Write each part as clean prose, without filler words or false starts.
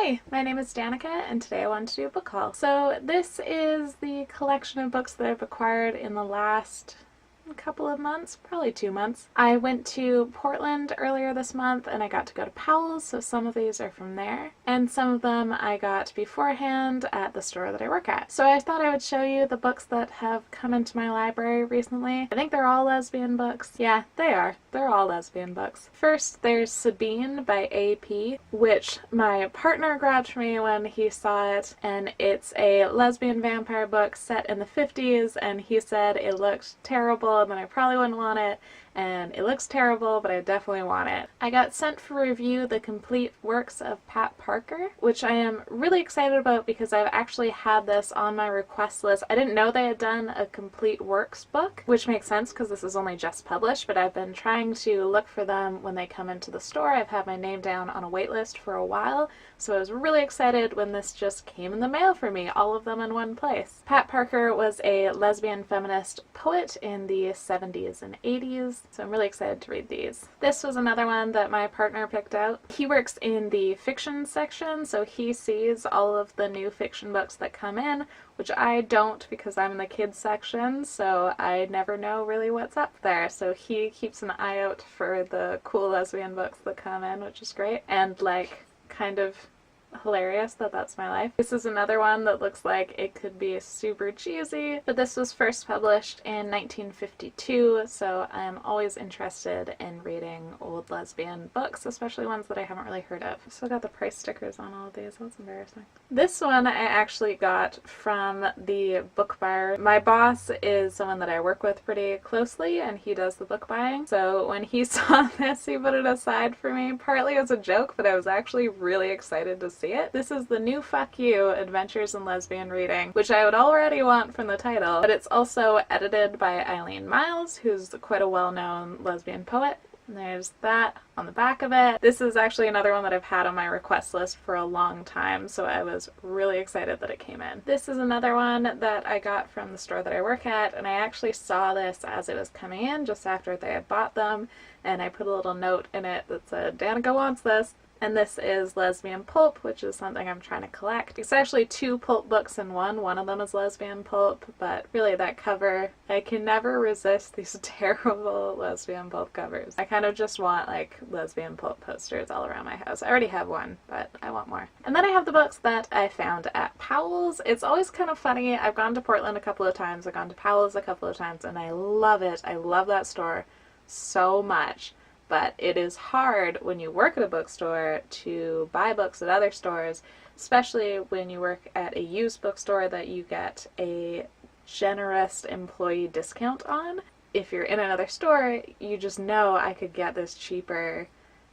Hi, my name is Danica, and today I wanted to do a book haul. So this is the collection of books that I've acquired in the last couple of months, probably 2 months. I went to Portland earlier this month and I got to go to Powell's, so some of these are from there. And some of them I got beforehand at the store that I work at. So I thought I would show you the books that have come into my library recently. I think they're all lesbian books. Yeah, they are. They're all lesbian books. First, there's Sabine by A.P., which my partner grabbed for me when he saw it, and it's a lesbian vampire book set in the 50s, and he said it looked terrible and then I probably wouldn't want it, and it looks terrible, but I definitely want it. I got sent for review the complete works of Pat Parker, which I am really excited about because I've actually had this on my request list. I didn't know they had done a complete works book, which makes sense because this is only just published, but I've been trying to look for them when they come into the store. I've had my name down on a wait list for a while, so I was really excited when this just came in the mail for me, all of them in one place. Pat Parker was a lesbian feminist poet in the 70s and 80s, so I'm really excited to read these. This was another one that my partner picked out. He works in the fiction section, so he sees all of the new fiction books that come in, which I don't because I'm in the kids section, so I never know really what's up there. So he keeps an eye out for the cool lesbian books that come in, which is great, and like kind of hilarious that that's my life. This is another one that looks like it could be super cheesy, but this was first published in 1952, so I'm always interested in reading old lesbian books, especially ones that I haven't really heard of. I've still got the price stickers on all of these. That's embarrassing. This one I actually got from the book buyer. My boss is someone that I work with pretty closely, and he does the book buying, so when he saw this, he put it aside for me, partly as a joke, but I was actually really excited to see it. This is the new Fuck You Adventures in Lesbian Reading, which I would already want from the title, but it's also edited by Eileen Miles, who's quite a well-known lesbian poet. And there's that on the back of it. This is actually another one that I've had on my request list for a long time, so I was really excited that it came in. This is another one that I got from the store that I work at, and I actually saw this as it was coming in just after they had bought them, and I put a little note in it that said, "Danica wants this." And this is Lesbian Pulp, which is something I'm trying to collect. It's actually 2 pulp books in one. One of them is lesbian pulp, but really that cover, I can never resist these terrible lesbian pulp covers. I kind of just want like lesbian pulp posters all around my house. I already have one, but I want more. And then I have the books that I found at Powell's. It's always kind of funny. I've gone to Portland a couple of times, I've gone to Powell's a couple of times, and I love it. I love that store so much. But it is hard when you work at a bookstore to buy books at other stores, especially when you work at a used bookstore that you get a generous employee discount on. If you're in another store, you just know I could get this cheaper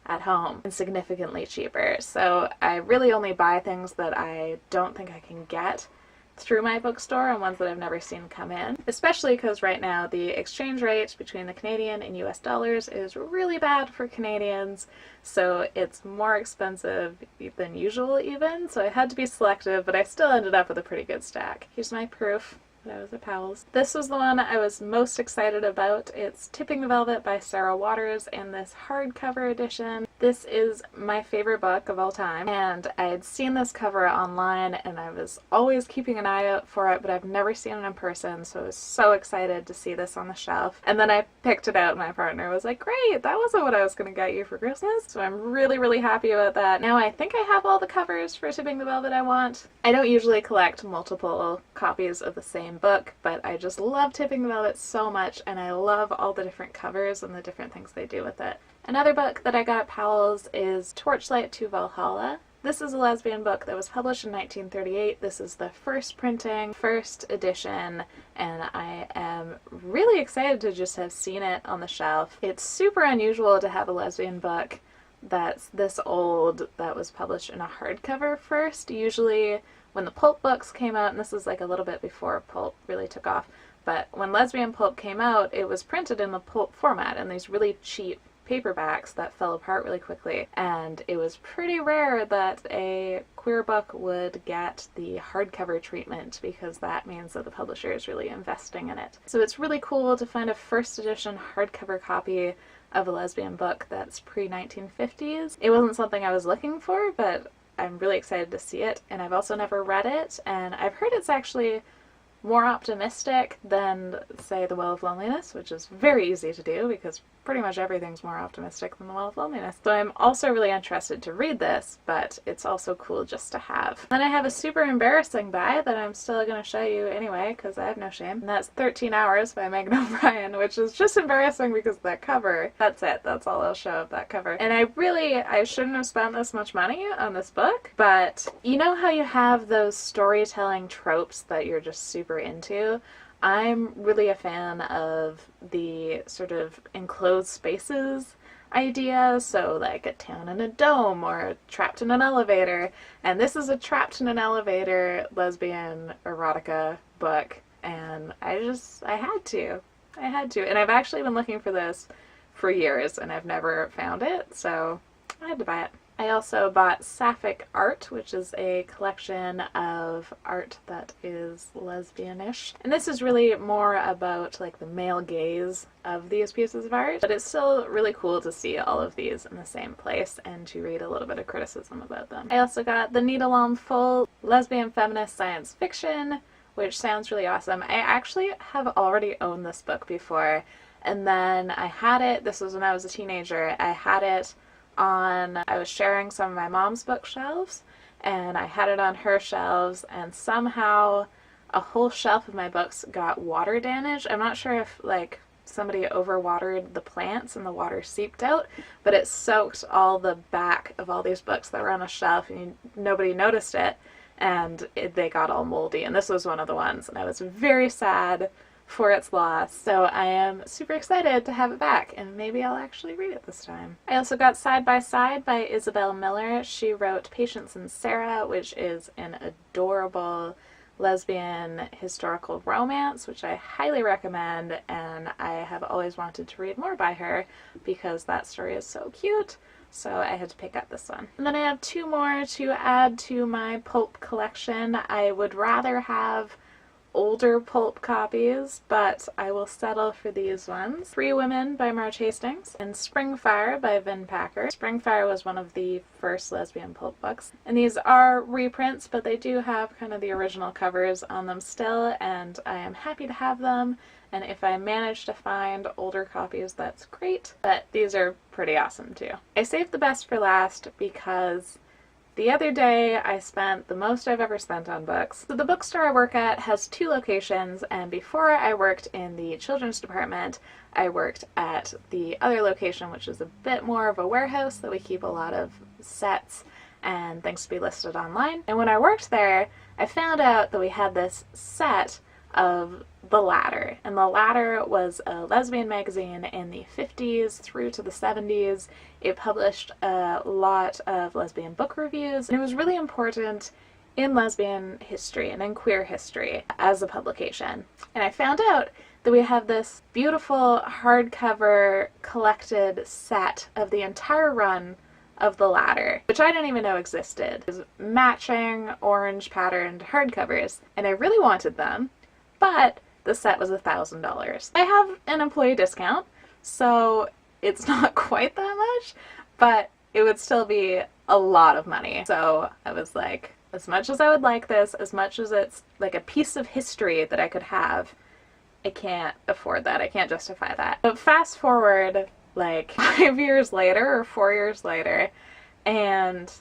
at home, and significantly cheaper. So I really only buy things that I don't think I can get through my bookstore and ones that I've never seen come in, especially because right now the exchange rate between the Canadian and US dollars is really bad for Canadians, so it's more expensive than usual even, so I had to be selective, but I still ended up with a pretty good stack. Here's my proof that I was at Powell's. This was the one I was most excited about. It's Tipping the Velvet by Sarah Waters in this hardcover edition. This is my favorite book of all time, and I had seen this cover online and I was always keeping an eye out for it, but I've never seen it in person, so I was so excited to see this on the shelf. And then I picked it out and my partner was like, "Great, that wasn't what I was going to get you for Christmas." So I'm really, really happy about that. Now I think I have all the covers for Tipping the Velvet I want. I don't usually collect multiple copies of the same book, but I just love Tipping the Velvet so much, and I love all the different covers and the different things they do with it. Another book that I got at Powell's is Torchlight to Valhalla. This is a lesbian book that was published in 1938. This is the first printing, first edition, and I am really excited to just have seen it on the shelf. It's super unusual to have a lesbian book that's this old that was published in a hardcover first. Usually when the pulp books came out, and this is like a little bit before pulp really took off, but when lesbian pulp came out, it was printed in the pulp format in these really cheap paperbacks that fell apart really quickly, and it was pretty rare that a queer book would get the hardcover treatment because that means that the publisher is really investing in it. So it's really cool to find a first edition hardcover copy of a lesbian book that's pre-1950s. It wasn't something I was looking for, but I'm really excited to see it, and I've also never read it, and I've heard it's actually more optimistic than, say, The Well of Loneliness, which is very easy to do because pretty much everything's more optimistic than The Well of Loneliness. So I'm also really interested to read this, but it's also cool just to have. Then I have a super embarrassing buy that I'm still going to show you anyway because I have no shame. And that's 13 Hours by Megan O'Brien, which is just embarrassing because of that cover. That's it. That's all I'll show of that cover. And I shouldn't have spent this much money on this book, but you know how you have those storytelling tropes that you're just super into? I'm really a fan of the sort of enclosed spaces idea, so like a town in a dome or trapped in an elevator, and this is a trapped in an elevator lesbian erotica book, and I had to, and I've actually been looking for this for years and I've never found it, so I had to buy it. I also bought Sapphic Art, which is a collection of art that is lesbianish. And this is really more about like the male gaze of these pieces of art, but it's still really cool to see all of these in the same place and to read a little bit of criticism about them. I also got The Needle on Full Lesbian Feminist Science Fiction, which sounds really awesome. I actually have already owned this book before, and then I had it, this was when I was a teenager, I was sharing some of my mom's bookshelves, and I had it on her shelves, and somehow a whole shelf of my books got water damaged. I'm not sure if like somebody overwatered the plants and the water seeped out, but it soaked all the back of all these books that were on a shelf, and nobody noticed it, and they got all moldy, and this was one of the ones, and I was very sad for its loss, so I am super excited to have it back, and maybe I'll actually read it this time. I also got Side by Side by Isabel Miller. She wrote Patience and Sarah, which is an adorable lesbian historical romance, which I highly recommend, and I have always wanted to read more by her because that story is so cute, so I had to pick up this one. And then I have two more to add to my pulp collection. I would rather have older pulp copies, but I will settle for these ones. Three Women by Marge Hastings and Springfire by Vin Packer. Springfire was one of the first lesbian pulp books, and these are reprints, but they do have kind of the original covers on them still, and I am happy to have them, and if I manage to find older copies, that's great, but these are pretty awesome too. I saved the best for last because the other day I spent the most I've ever spent on books. So the bookstore I work at has two locations, and before I worked in the children's department, I worked at the other location, which is a bit more of a warehouse that we keep a lot of sets and things to be listed online. And when I worked there, I found out that we had this set of The Ladder, and The Ladder was a lesbian magazine in the 50s through to the 70s. It published a lot of lesbian book reviews, and it was really important in lesbian history and in queer history as a publication. And I found out that we have this beautiful hardcover collected set of the entire run of The Ladder, which I didn't even know existed. It was matching orange patterned hardcovers, and I really wanted them, but the set was $1,000. I have an employee discount, so it's not quite that much, but it would still be a lot of money. So I was like, as much as I would like this, as much as it's like a piece of history that I could have, I can't afford that. I can't justify that. But fast forward like 5 years later or 4 years later, and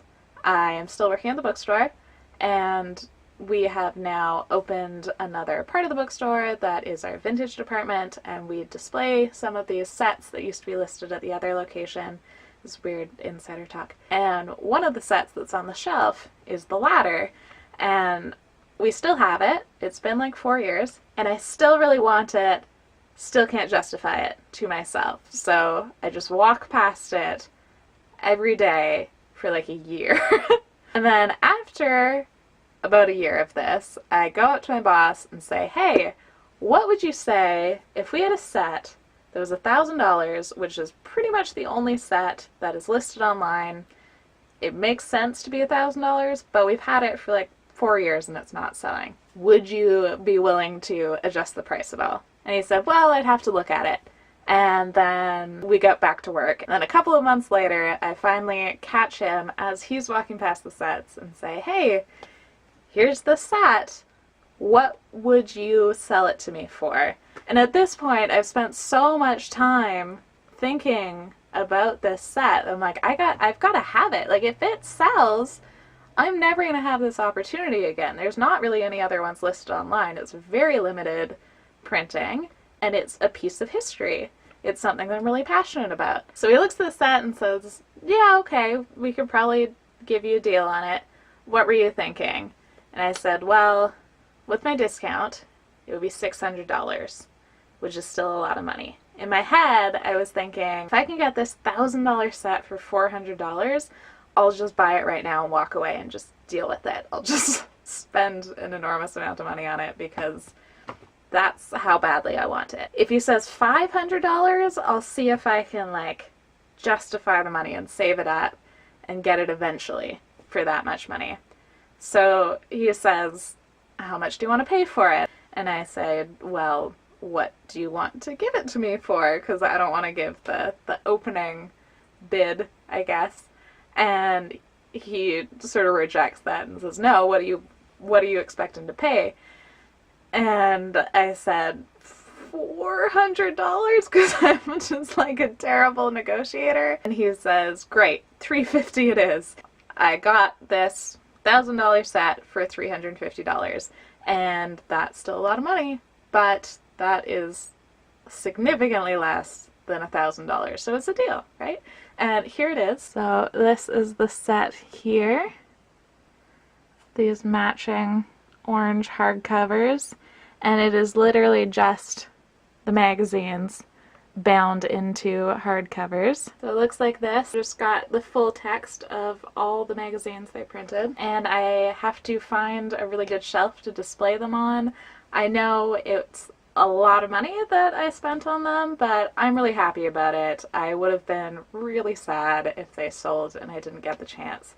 I am still working at the bookstore, and we have now opened another part of the bookstore that is our vintage department, and we display some of these sets that used to be listed at the other location. This weird insider talk. And one of the sets that's on the shelf is The Ladder, and we still have it. It's been like 4 years, and I still really want it, still can't justify it to myself. So I just walk past it every day for like a year. And then after about a year of this, I go up to my boss and say, hey, what would you say if we had a set that was $1,000, which is pretty much the only set that is listed online. It makes sense to be $1,000, but we've had it for like 4 years and it's not selling. Would you be willing to adjust the price at all? And he said, well, I'd have to look at it. And then we got back to work. And then a couple of months later, I finally catch him as he's walking past the sets and say, hey, here's the set. What would you sell it to me for? And at this point, I've spent so much time thinking about this set. I'm like, I've got to have it. Like, if it sells, I'm never going to have this opportunity again. There's not really any other ones listed online. It's very limited printing, and it's a piece of history. It's something that I'm really passionate about. So he looks at the set and says, yeah, okay, we could probably give you a deal on it. What were you thinking? And I said, well, with my discount, it would be $600, which is still a lot of money. In my head, I was thinking, if I can get this $1,000 set for $400, I'll just buy it right now and walk away and just deal with it. I'll just spend an enormous amount of money on it because that's how badly I want it. If he says $500, I'll see if I can, like, justify the money and save it up and get it eventually for that much money. So he says, how much do you want to pay for it? And I said, well, what do you want to give it to me for? Because I don't want to give the opening bid, I guess. And he sort of rejects that and says, no, what are you expecting to pay? And I said, $400, because I'm just like a terrible negotiator. And he says, great, $350 it is. I got this $1,000 set for $350, and that's still a lot of money, but that is significantly less than $1,000, so it's a deal, right? And here it is. So this is the set here. These matching orange hardcovers, and it is literally just the magazines bound into hardcovers. So it looks like this. Just got the full text of all the magazines they printed, and I have to find a really good shelf to display them on. I know it's a lot of money that I spent on them, but I'm really happy about it. I would have been really sad if they sold and I didn't get the chance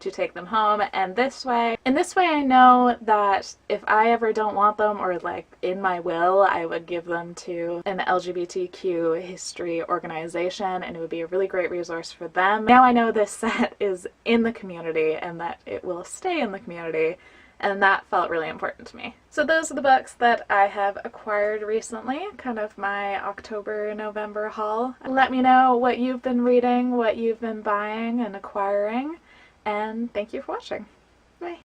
to take them home. And this way I know that if I ever don't want them, or like in my will, I would give them to an LGBTQ history organization, and it would be a really great resource for them. Now I know this set is in the community and that it will stay in the community, and that felt really important to me. So those are the books that I have acquired recently, kind of my October-November haul. Let me know what you've been reading, what you've been buying and acquiring, and thank you for watching. Bye.